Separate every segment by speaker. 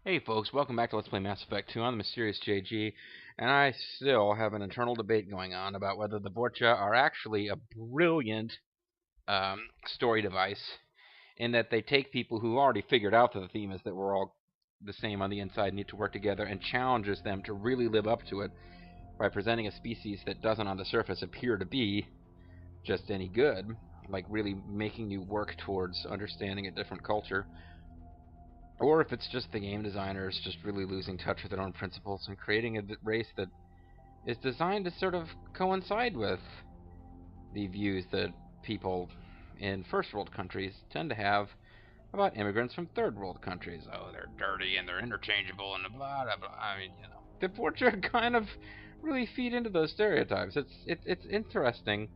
Speaker 1: Hey folks, welcome back to Let's Play Mass Effect 2. I'm the Mysterious JG, and I still have an internal debate going on about whether the Vorcha are actually a brilliant story device, in that they take people who already figured out that the theme is that we're all the same on the inside, need to work together, and challenges them to really live up to it by presenting a species that doesn't on the surface appear to be just any good, like really making you work towards understanding a different culture. Or if it's just the game designers just really losing touch with their own principles and creating a race that is designed to sort of coincide with the views that people in first world countries tend to have about immigrants from third world countries. Oh, they're dirty and they're interchangeable and blah blah blah. I mean, the Vorcha kind of really feed into those stereotypes. It's interesting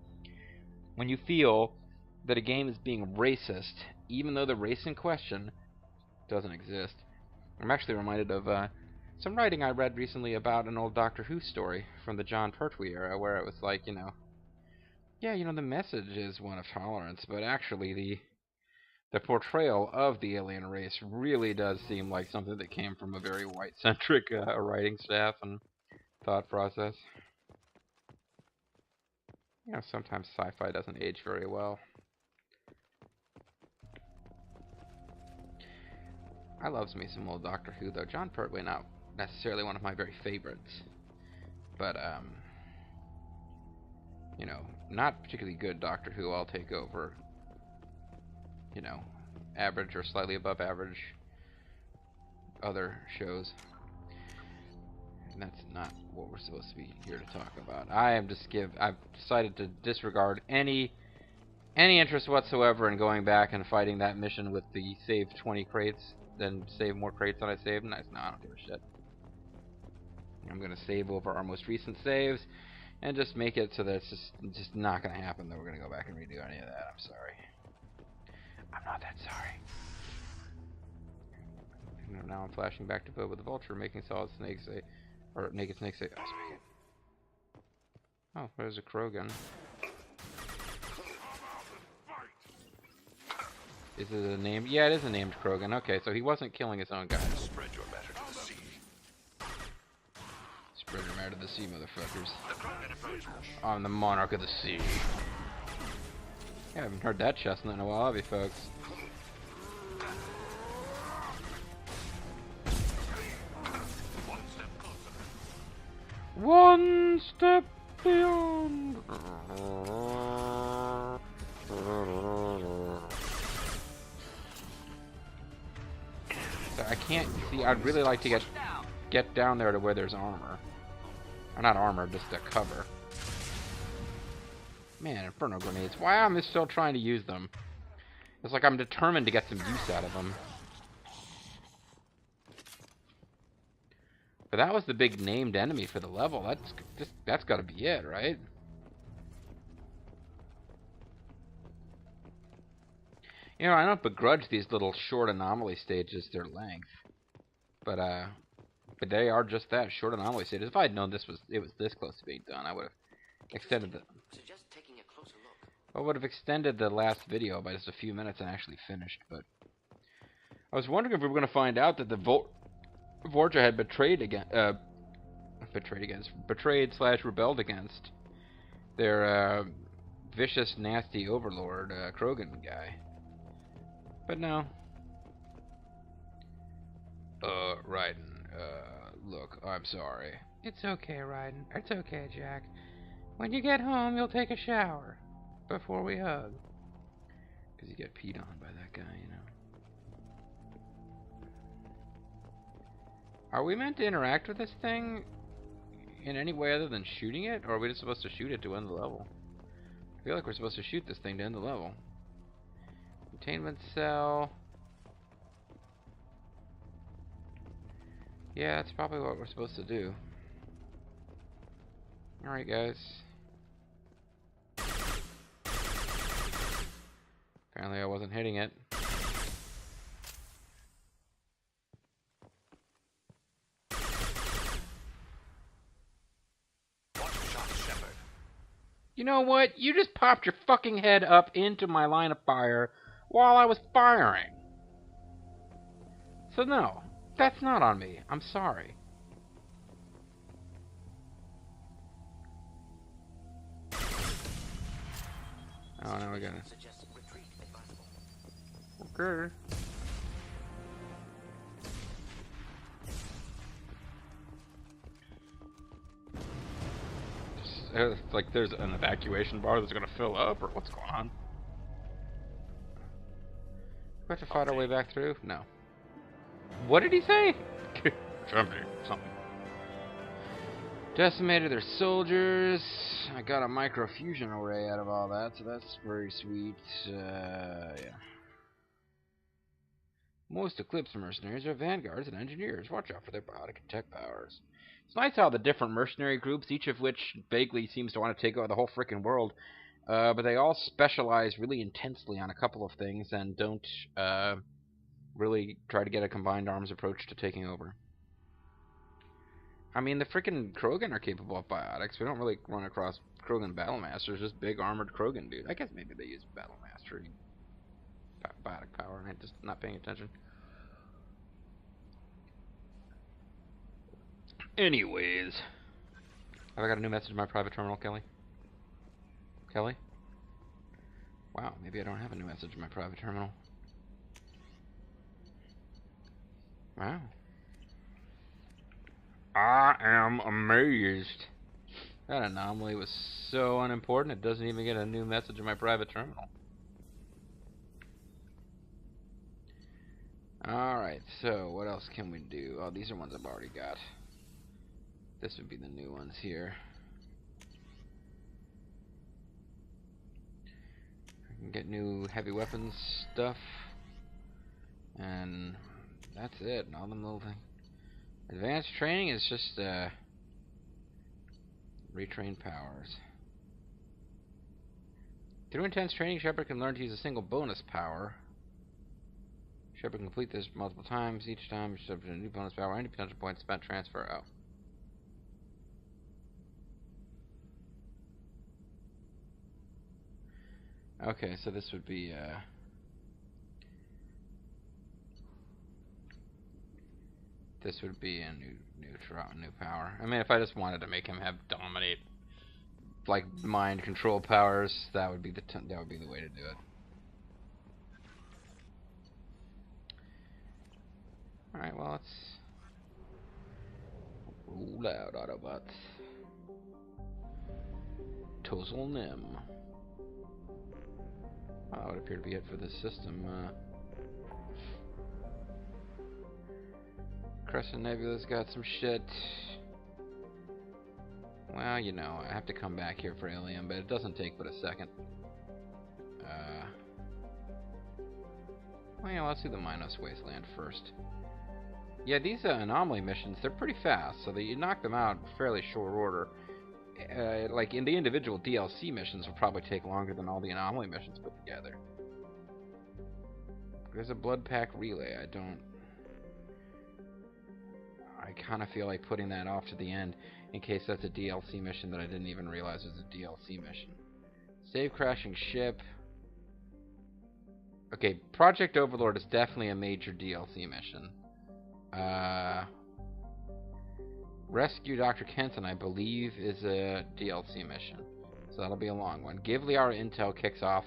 Speaker 1: when you feel that a game is being racist, even though the race in question doesn't exist. I'm actually reminded of some writing I read recently about an old Doctor Who story from the Jon Pertwee era, where it was like, the message is one of tolerance, but actually the portrayal of the alien race really does seem like something that came from a very white-centric writing staff and thought process. Sometimes sci-fi doesn't age very well. I loves me some old Doctor Who, though. Jon Pertwee, not necessarily one of my very favorites, but not particularly good Doctor Who. I'll take over, average or slightly above average other shows. And that's not what we're supposed to be here to talk about. I've decided to disregard any interest whatsoever in going back and fighting that mission with the save 20 crates, then save more crates than I saved. Nice. No, I don't give a shit. I'm gonna save over our most recent saves and just make it so that it's just not gonna happen that we're gonna go back and redo any of that. I'm sorry. I'm not that sorry. Now I'm flashing back to Boba the Vulture, making Solid Snake say, or Naked Snake say, oh, there's a Krogan. Is it a name? Yeah, it is a named Krogan. Okay, so he wasn't killing his own guys.
Speaker 2: Spread your matter to the sea.
Speaker 1: Spread your matter to the sea, motherfuckers. I'm the monarch of the sea. Yeah, I haven't heard that chestnut in a while, have you, folks? One step beyond. I can't see. I'd really like to get down there to where there's armor. Or not armor, just a cover. Man, Inferno grenades. Why am I still trying to use them? It's like I'm determined to get some use out of them. But that was the big named enemy for the level. That's got to be it, right? I don't begrudge these little short anomaly stages their length, but they are just that, short anomaly stages. If I had known it was this close to being done, I would have extended extended the last video by just a few minutes and actually finished. But I was wondering if we were going to find out that the Vorcha had betrayed/rebelled against their vicious, nasty overlord, Krogan guy. But no. Raiden, look, I'm sorry. It's okay, Raiden. It's okay, Jack. When you get home, you'll take a shower before we hug. Because you get peed on by that guy, Are we meant to interact with this thing in any way other than shooting it? Or are we just supposed to shoot it to end the level? I feel like we're supposed to shoot this thing to end the level. Containment cell. Yeah, that's probably what we're supposed to do. Alright, guys. Apparently I wasn't hitting it.
Speaker 2: Shepard.
Speaker 1: You know what? You just popped your fucking head up into my line of fire while I was firing. So no, That's not on me. I'm sorry. Oh, now we got it. Okay. It's like there's an evacuation bar that's gonna fill up, or what's going on? We have to fight our way back through? No. What did he say? Something. Decimated their soldiers. I got a microfusion array out of all that, so that's very sweet. Yeah. Most Eclipse mercenaries are vanguards and engineers. Watch out for their biotic and tech powers. It's nice how the different mercenary groups, each of which vaguely seems to want to take over the whole freaking world, but they all specialize really intensely on a couple of things and don't really try to get a combined arms approach to taking over. I mean, the freaking Krogan are capable of biotics. We don't really run across Krogan battle masters, just big armored Krogan dude. I guess maybe they use battle mastery biotic power, and I'm just not paying attention. Anyways, have I got a new message in my private terminal, Kelly? Kelly? Wow, maybe I don't have a new message in my private terminal. Wow. I am amazed. That anomaly was so unimportant, it doesn't even get a new message in my private terminal. Alright, so what else can we do? Oh, these are ones I've already got. This would be the new ones here. I can get new heavy weapons stuff. And that's it. And all them little things. Advanced training is just retrain powers. Through intense training, Shepard can learn to use a single bonus power. Shepard can complete this multiple times. Each time, Shepard a new bonus power. Any potential points spent transfer. Oh. Okay, so this would be this would be a new power. I mean, if I just wanted to make him have dominate, like mind control powers, that would be the way to do it. All right, well, let's roll out Autobots. Tozel Nim. That would appear to be it for this system. Crescent Nebula's got some shit. Well, you know, I have to come back here for Alien, but it doesn't take but a second. Well, yeah, let's do the Minos Wasteland first. Yeah, these anomaly missions, they're pretty fast, so that you knock them out in fairly short order. Like, in the individual DLC missions will probably take longer than all the anomaly missions put together. There's a blood pack relay. I kind of feel like putting that off to the end in case that's a DLC mission that I didn't even realize was a DLC mission. Save crashing ship. Okay, Project Overlord is definitely a major DLC mission. Rescue Dr. Kenton, I believe, is a DLC mission. So that'll be a long one. Give Liara Intel kicks off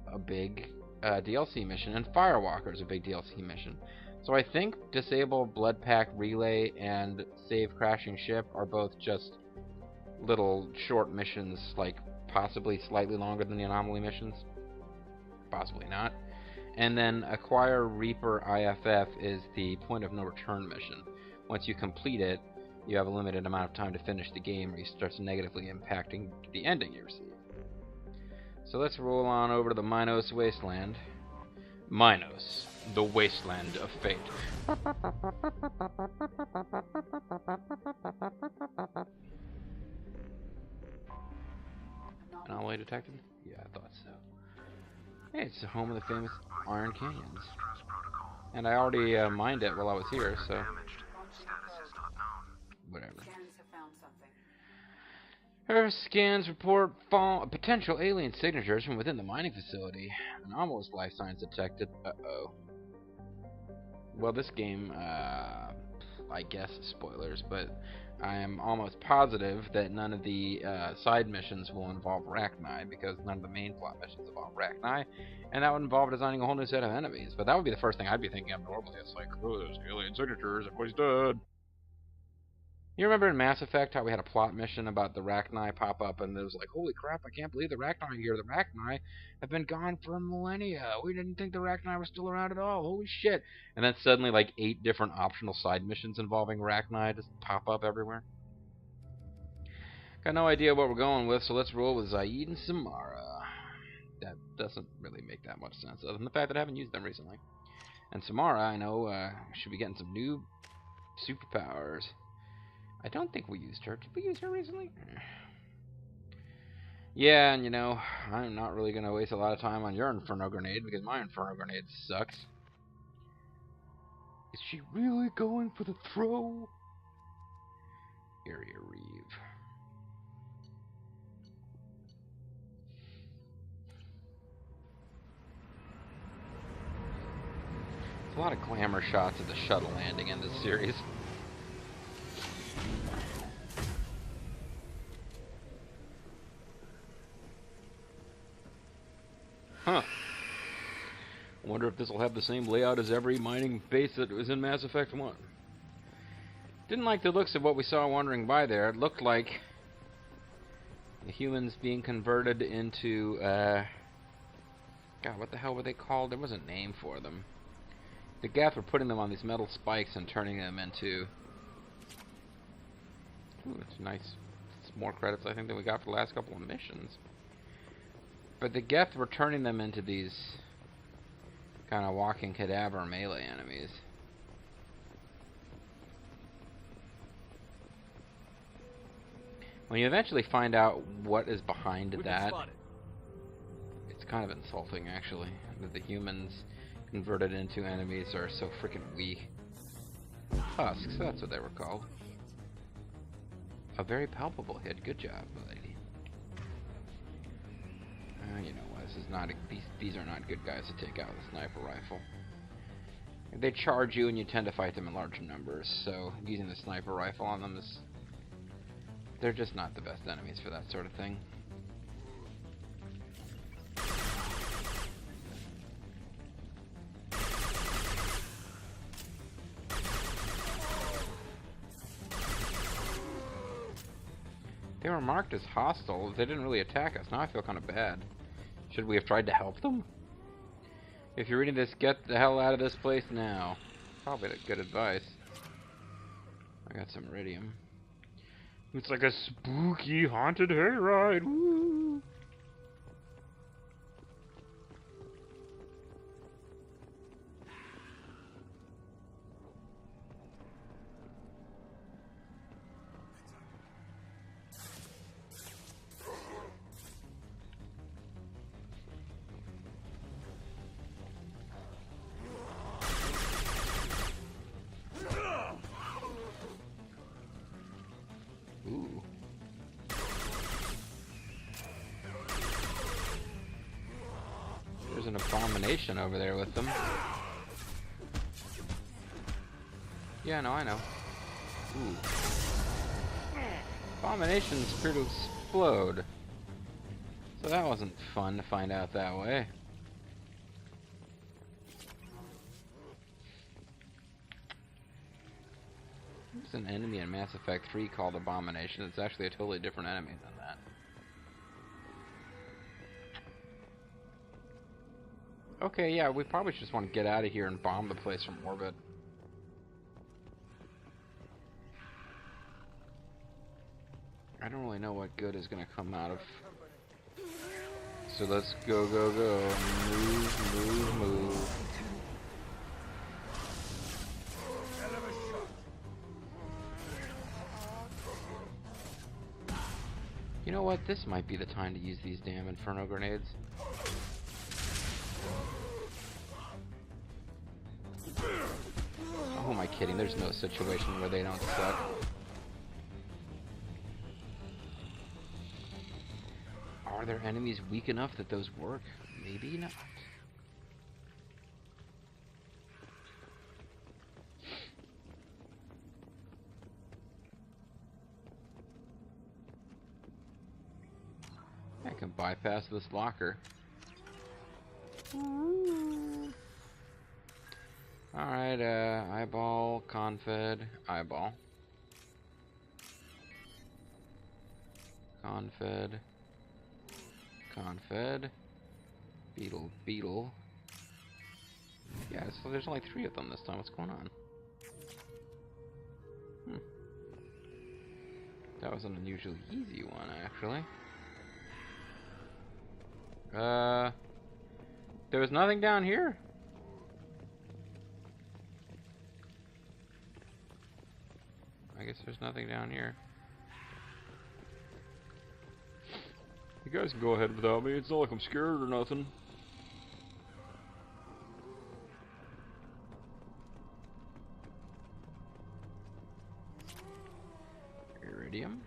Speaker 1: a big DLC mission. And Firewalker is a big DLC mission. So I think Disable Blood Pack Relay and Save Crashing Ship are both just little short missions, like possibly slightly longer than the Anomaly missions. Possibly not. And then Acquire Reaper IFF is the Point of No Return mission. Once you complete it, you have a limited amount of time to finish the game, or you start negatively impacting the ending you receive. So let's roll on over to the Minos Wasteland. Minos, the Wasteland of Fate. Anomaly detected? Yeah, I thought so. Hey, it's the home of the famous Iron Canyons. And I already mined it while I was here, so... whatever. Her scans report potential alien signatures from within the mining facility. Anomalous life signs detected. Uh-oh. well, this game, I guess spoilers, but I am almost positive that none of the side missions will involve Rachni, because none of the main plot missions involve Rachni, and that would involve designing a whole new set of enemies. But that would be the first thing I'd be thinking of normally. It's like, oh, there's alien signatures, everybody's dead. You remember in Mass Effect how we had a plot mission about the Rachni pop up, and it was like, holy crap, I can't believe the Rachni are here. The Rachni have been gone for millennia. We didn't think the Rachni were still around at all. Holy shit. And then suddenly, like, 8 different optional side missions involving Rachni just pop up everywhere. Got no idea what we're going with, so let's roll with Zaid and Samara. That doesn't really make that much sense, other than the fact that I haven't used them recently. And Samara, I know, should be getting some new superpowers. I don't think we used her. Did we use her recently? Yeah, and you know, I'm not really going to waste a lot of time on your Inferno Grenade, because my Inferno Grenade sucks. Is she really going for the throw? Area Reeve. There's a lot of glamour shots of the shuttle landing in this series. Huh. I wonder if this will have the same layout as every mining base that was in Mass Effect 1. Didn't like the looks of what we saw wandering by there. It looked like the humans being converted into, God, what the hell were they called? There was a name for them. The Geth were putting them on these metal spikes and turning them into... Ooh, that's nice. It's more credits, I think, than we got for the last couple of missions. But the Geth were turning them into these kind of walking cadaver melee enemies. When you eventually find out what is behind that, it's kind of insulting, actually, that the humans converted into enemies are so freaking weak. Husks, that's what they were called. A very palpable hit. Good job, lady. You know what? This is not. These are not good guys to take out with a sniper rifle. They charge you, and you tend to fight them in larger numbers. So using the sniper rifle on them is. They're just not the best enemies for that sort of thing. They were marked as hostile. They didn't really attack us. Now I feel kind of bad. Should we have tried to help them? If you're reading this, get the hell out of this place now. Probably good advice. I got some iridium. It's like a spooky haunted hayride. Woo! Ooh. There's an abomination over there with them. Yeah, no, I know. Ooh. Abominations appear to explode. So that wasn't fun to find out that way. There's an enemy in Mass Effect 3 called Abomination. It's actually a totally different enemy than that. Okay, yeah, we probably just want to get out of here and bomb the place from orbit. I don't really know what good is going to come out of... So let's go, go, go. Move, move, move. You know what? This might be the time to use these damn Inferno Grenades. Oh, am I kidding? There's no situation where they don't suck. Are there enemies weak enough that those work? Maybe not. can bypass this locker. Alright, eyeball, confed, eyeball. Confed. Confed. Beetle, beetle. Yeah, so there's only 3 of them this time. What's going on? That was an unusually easy one, actually. There was nothing down here? I guess there's nothing down here. You guys can go ahead without me. It's not like I'm scared or nothing. Iridium.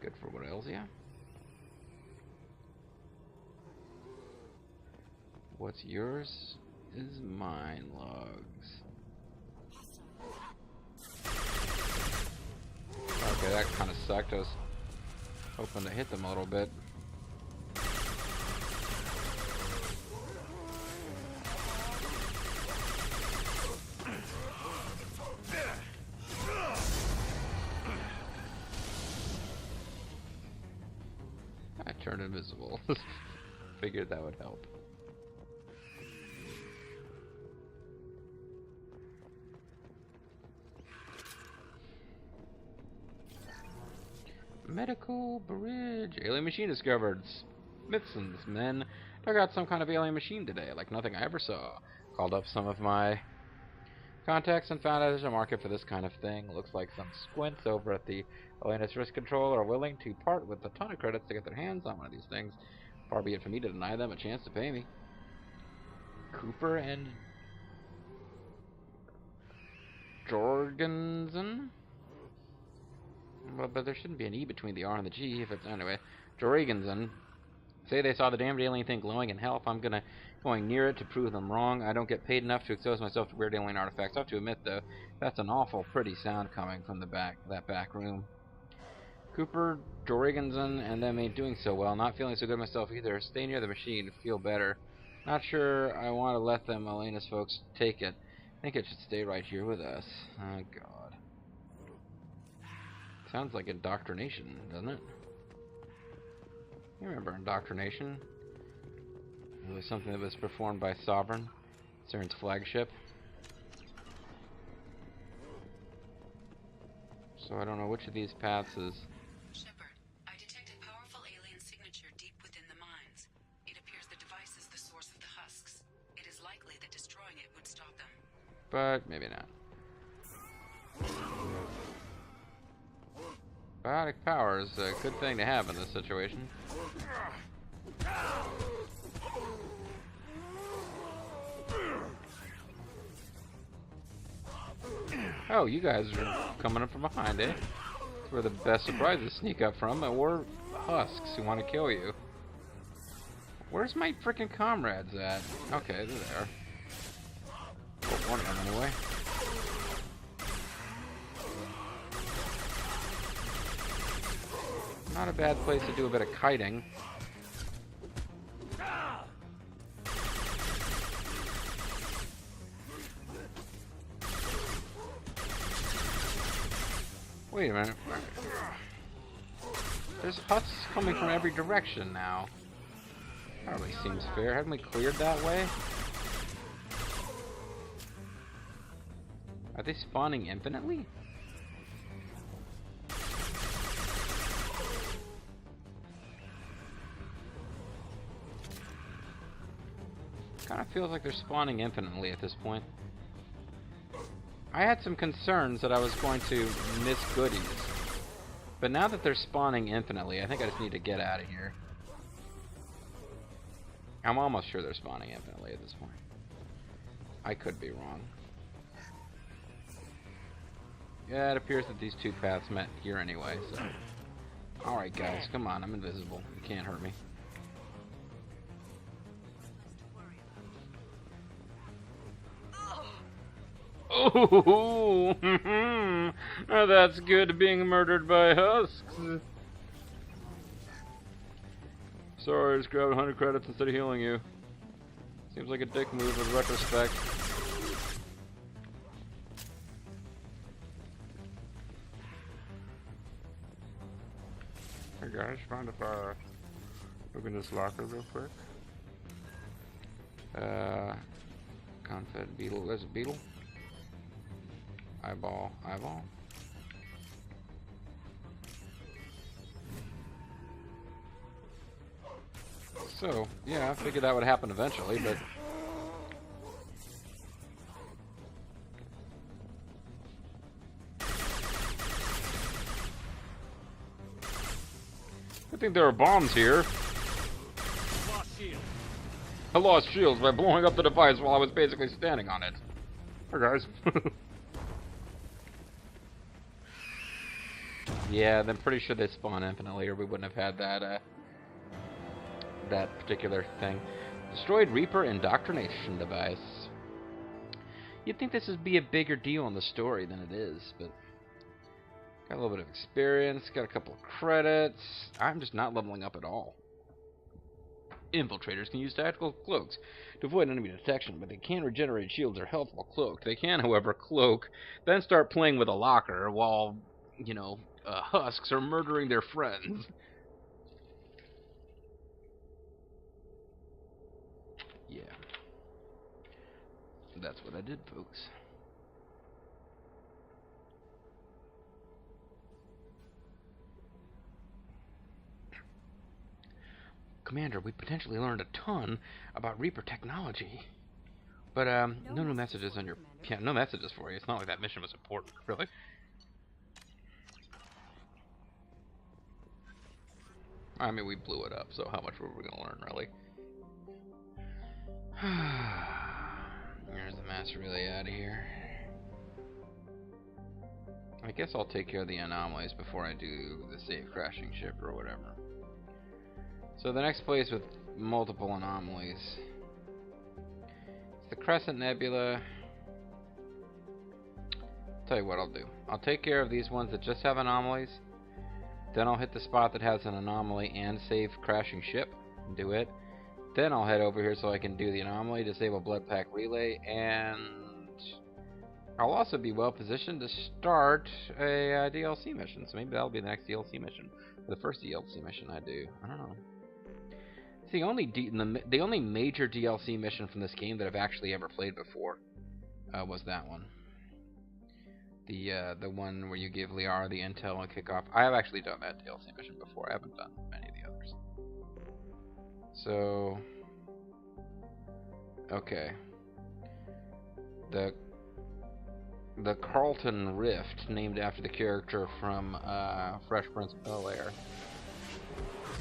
Speaker 1: Good for what else, yeah? What's yours is mine logs. Okay, that kind of sucked. I was hoping to hit them a little bit. I turned invisible. Figured that would help. Medical bridge. Alien machine discovered. Smithson's men dug out some kind of alien machine today, like nothing I ever saw. Called up some of my contacts and found out there's a market for this kind of thing. Looks like some squints over at the Atlantis Risk Control are willing to part with a ton of credits to get their hands on one of these things. Far be it for me to deny them a chance to pay me. Cooper and Jorgensen? Well, but there shouldn't be an E between the R and the G if it's... Anyway, Jorgensen say they saw the damned alien thing glowing in hell. If I'm going near it to prove them wrong. I don't get paid enough to expose myself to weird alien artifacts. I have to admit, though, that's an awful pretty sound coming from that back room. Cooper, Jorgensen, and them ain't doing so well. Not feeling so good myself either. Stay near the machine to feel better. Not sure I want to let them Elena's folks take it. I think it should stay right here with us. Oh, God. Sounds like indoctrination, doesn't it? You remember indoctrination? It was something that was performed by Sovereign, CERN's flagship. So I don't know which of these paths is...
Speaker 3: Shepard, I detected powerful alien signature deep within the mines. It appears the device is the source of the husks. It is likely that destroying it would stop them.
Speaker 1: But maybe not. Biotic power is a good thing to have in this situation. Oh, you guys are coming up from behind, eh? That's where the best surprises sneak up from, or husks who want to kill you. Where's my freaking comrades at? Okay, they're there. Oh, one of them anyway. Not a bad place to do a bit of kiting. Wait a minute. There's husks coming from every direction now. Hardly seems fair. Haven't we cleared that way? Are they spawning infinitely? Kind of feels like they're spawning infinitely at this point. I had some concerns that I was going to miss goodies. But now that they're spawning infinitely, I think I just need to get out of here. I'm almost sure they're spawning infinitely at this point. I could be wrong. Yeah, it appears that these two paths met here anyway, so... Alright guys, come on, I'm invisible. You can't hurt me. Oh, that's good, being murdered by husks. Sorry, I just grabbed 100 credits instead of healing you. Seems like a dick move in retrospect. Hey guys, mind if I look in this locker real quick? Confed beetle. There's a beetle. Eyeball. Eyeball. So, yeah, I figured that would happen eventually, but... Good thing there are bombs here. I lost shields by blowing up the device while I was basically standing on it. Hey guys. Yeah, I'm pretty sure they spawn infinitely, or we wouldn't have had that, that particular thing. Destroyed Reaper indoctrination device. You'd think this would be a bigger deal in the story than it is, but... Got a little bit of experience, got a couple of credits. I'm just not leveling up at all. Infiltrators can use tactical cloaks to avoid enemy detection, but they can't regenerate shields or health while cloaked. They can, however, cloak, then start playing with a locker while, you know, husks are murdering their friends. Yeah. That's what I did, folks. Commander, we potentially learned a ton about Reaper technology. But, no new messages on your... Yeah, no messages for you. It's not like that mission was important, really. I mean, we blew it up, so how much were we going to learn, really? There's the master relay out of here. I guess I'll take care of the anomalies before I do the safe crashing ship or whatever. So the next place with multiple anomalies. It's the Crescent Nebula. Tell you what I'll do. I'll take care of these ones that just have anomalies. Then I'll hit the spot that has an anomaly and safe crashing ship and do it. Then I'll head over here so I can do the anomaly, disable blood pack relay, and I'll also be well positioned to start a DLC mission. So maybe that'll be the next DLC mission. The first DLC mission I do. I don't know. It's the only major DLC mission from this game that I've actually ever played before was that one. The one where you give Liara the intel and kick off. I have actually done that DLC mission before. I haven't done many of the others. So, okay. The Carlton Rift, named after the character from Fresh Prince of Bel-Air,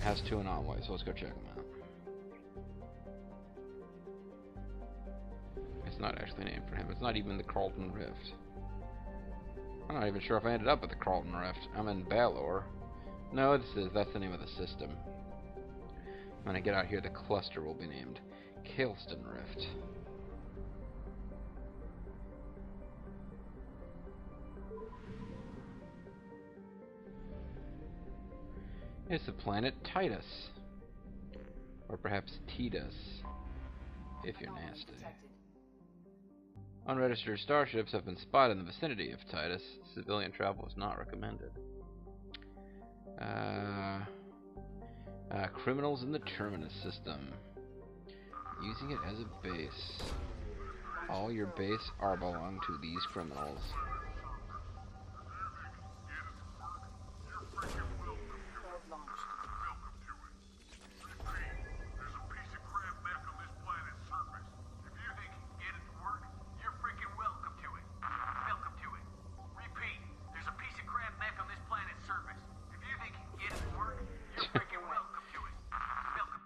Speaker 1: has 2 anomalies. So let's go check them out. It's not actually named for him. It's not even the Carlton Rift. I'm not even sure if I ended up at the Carlton Rift. I'm in Balor. No, that's the name of the system. When I get out here, the cluster will be named Kaelston Rift. It's the planet Titus. Or perhaps Titus, if you're nasty. Unregistered starships have been spotted in the vicinity of Titus. Civilian travel is not recommended. Criminals in the Terminus system. Using it as a base. All your base are belong to these criminals.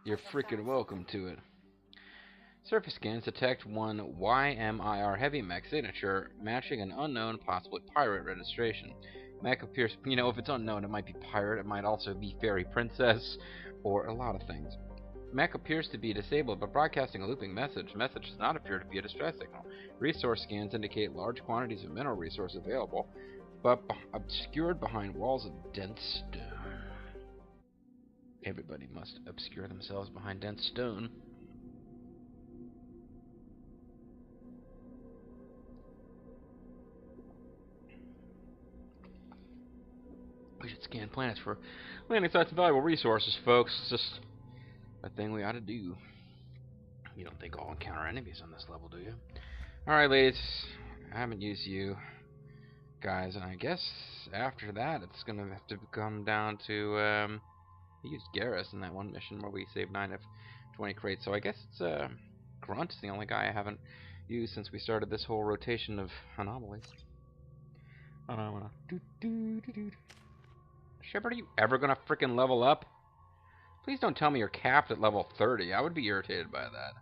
Speaker 1: You're freaking welcome to it. Surface scans detect one YMIR heavy mech signature matching an unknown, possibly pirate registration. Mech appears, you know, if it's unknown, it might be pirate, it might also be fairy princess, or a lot of things. Mech appears to be disabled, but broadcasting a looping message. Message does not appear to be a distress signal. Resource scans indicate large quantities of mineral resource available, but obscured behind walls of dense stone. Everybody must obscure themselves behind dense stone. We should scan planets for landing sites and valuable resources, folks. It's just a thing we ought to do. You don't think I'll encounter enemies on this level, do you? Alright, ladies. I haven't used you guys, and I guess after that it's gonna have to come down to I used Garrus in that one mission where we saved 9 of 20 crates, so I guess it's Grunt's the only guy I haven't used since we started this whole rotation of anomalies. Shepard, are you ever gonna frickin' level up? Please don't tell me you're capped at level 30. I would be irritated by that.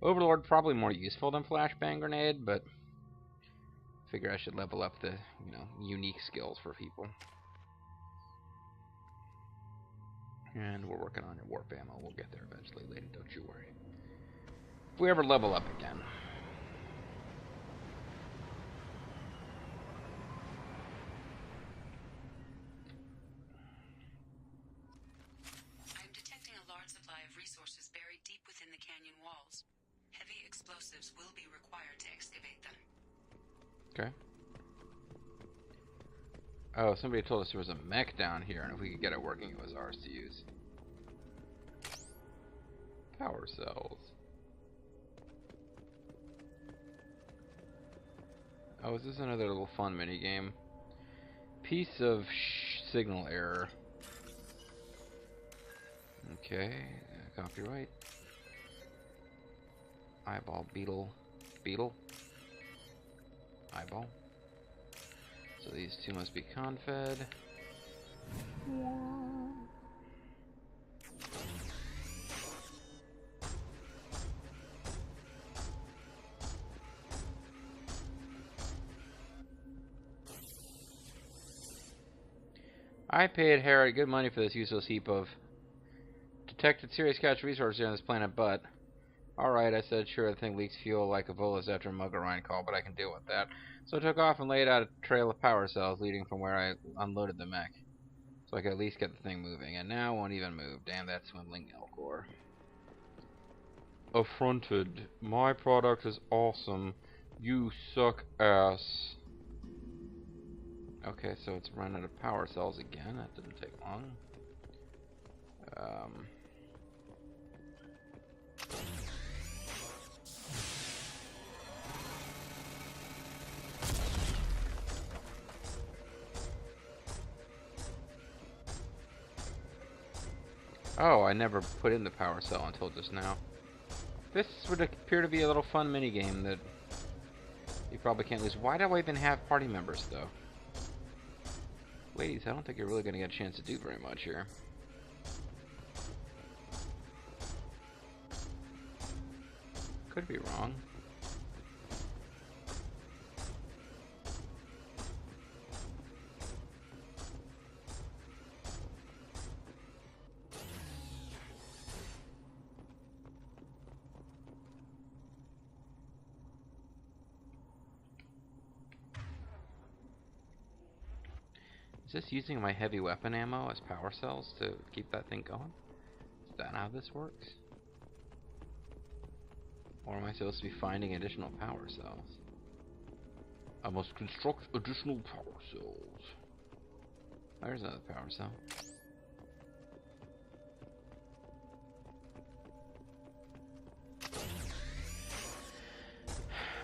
Speaker 1: Overlord probably more useful than Flashbang Grenade, but I figure I should level up the, unique skills for people. And we're working on your warp ammo. We'll get there eventually, lady. Don't you worry. If we ever level up again.
Speaker 3: I'm detecting a large supply of resources buried deep within the canyon walls. Heavy explosives will be required to excavate them.
Speaker 1: Okay. Oh, somebody told us there was a mech down here, and if we could get it working, it was ours to use. Power cells. Oh, is this another little fun mini game? Piece of signal error. Okay, copyright. Eyeball beetle. Eyeball. So these two must be confed. I paid Herod good money for this useless heap of detected serious catch resources on this planet, but alright, I said, sure, the thing leaks fuel like Evola's after a Muggerine call, but I can deal with that. So I took off and laid out a trail of power cells leading from where I unloaded the mech, so I could at least get the thing moving, and now it won't even move. Damn that swindling Elcor. Affronted. My product is awesome. You suck ass. Okay, so it's run out of power cells again. That didn't take long. Oh, I never put in the power cell until just now. This would appear to be a little fun minigame that you probably can't lose. Why do I even have party members, though? Ladies, I don't think you're really going to get a chance to do very much here. Could be wrong. Is this using my heavy weapon ammo as power cells to keep that thing going? Is that how this works? Or am I supposed to be finding additional power cells? I must construct additional power cells. There's another power cell.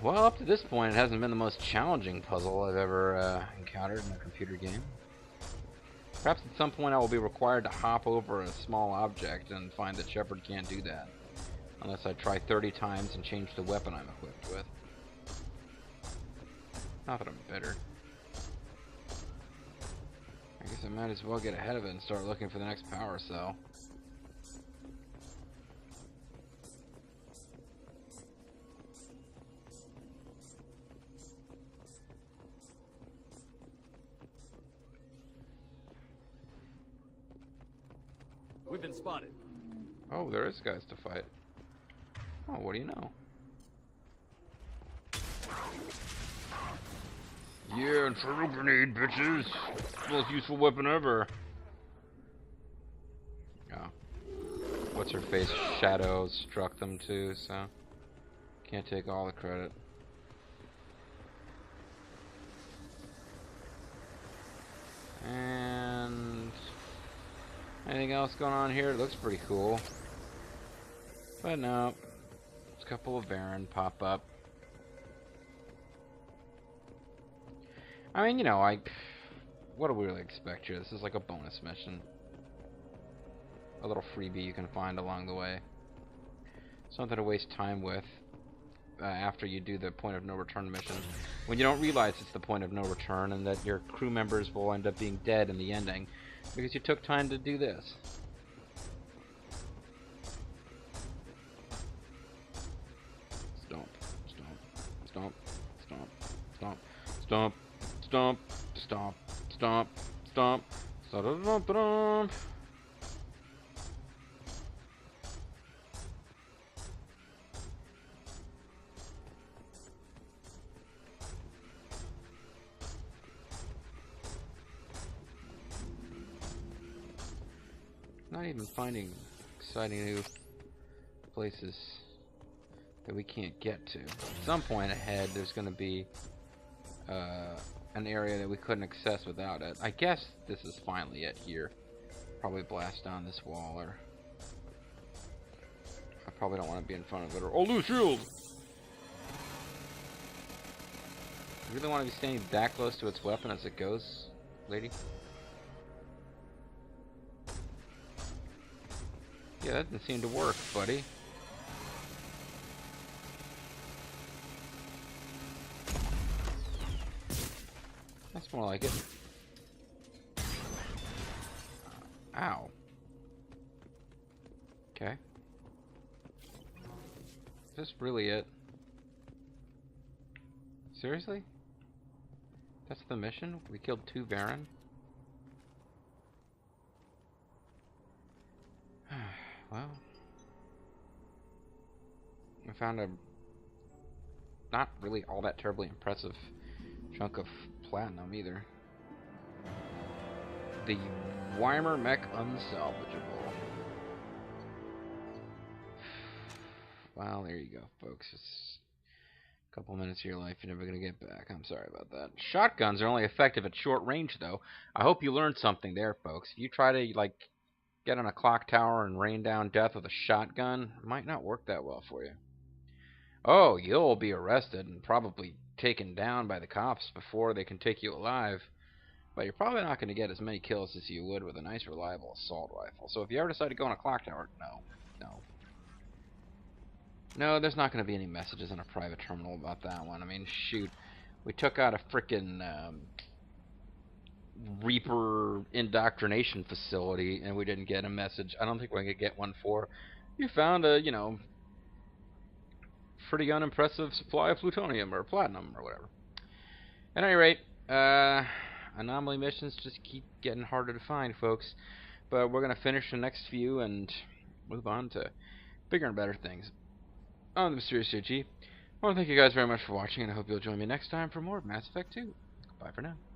Speaker 1: Well, up to this point, it hasn't been the most challenging puzzle I've ever encountered in a computer game. Perhaps at some point I will be required to hop over a small object and find that Shepard can't do that. Unless I try 30 times and change the weapon I'm equipped with. Not that I'm bitter. I guess I might as well get ahead of it and start looking for the next power cell.
Speaker 4: We've been spotted.
Speaker 1: Oh, there is guys to fight. Oh, what do you know? Yeah, infernal grenade, bitches. Most useful weapon ever. Oh. What's her face? Shadow struck them too, so can't take all the credit. And anything else going on here? It looks pretty cool. But no. There's a couple of Baron pop up. I mean, you know, what do we really expect here? This is like a bonus mission. A little freebie you can find along the way. Something to waste time with after you do the point of no return mission. When you don't realize it's the point of no return and that your crew members will end up being dead in the ending because you took time to do this. Stomp, stomp, stomp, stomp, stomp, stomp, stomp, stomp, stomp, stomp, stomp, stomp. Not even finding exciting new places that we can't get to. At some point ahead, there's going to be an area that we couldn't access without it. I guess this is finally it here. Probably blast down this wall, or I probably don't want to be in front of it. Or oh, lose shield! You really want to be standing that close to its weapon as it goes, lady? Yeah, that didn't seem to work, buddy. That's more like it. Ow. Okay. Is this really it? Seriously? That's the mission? We killed 2 Baron? Well, I found a not really all that terribly impressive chunk of platinum either. The Weimer mech unsalvageable. Well, there you go, folks. It's a couple minutes of your life you're never going to get back. I'm sorry about that. Shotguns are only effective at short range, though. I hope you learned something there, folks. If you try to, like, get on a clock tower and rain down death with a shotgun, it might not work that well for you. Oh, you'll be arrested and probably taken down by the cops before they can take you alive. But you're probably not going to get as many kills as you would with a nice, reliable assault rifle. So if you ever decide to go on a clock tower, no, there's not going to be any messages in a private terminal about that one. I mean, shoot, we took out a frickin' Reaper indoctrination facility and we didn't get a message. I don't think we're going to get one for you found a, you know, pretty unimpressive supply of plutonium or platinum or whatever. At any rate, anomaly missions just keep getting harder to find, folks. But we're going to finish the next few and move on to bigger and better things. I'm the Mysterious JG. I want to thank you guys very much for watching, and I hope you'll join me next time for more of Mass Effect 2. Bye for now.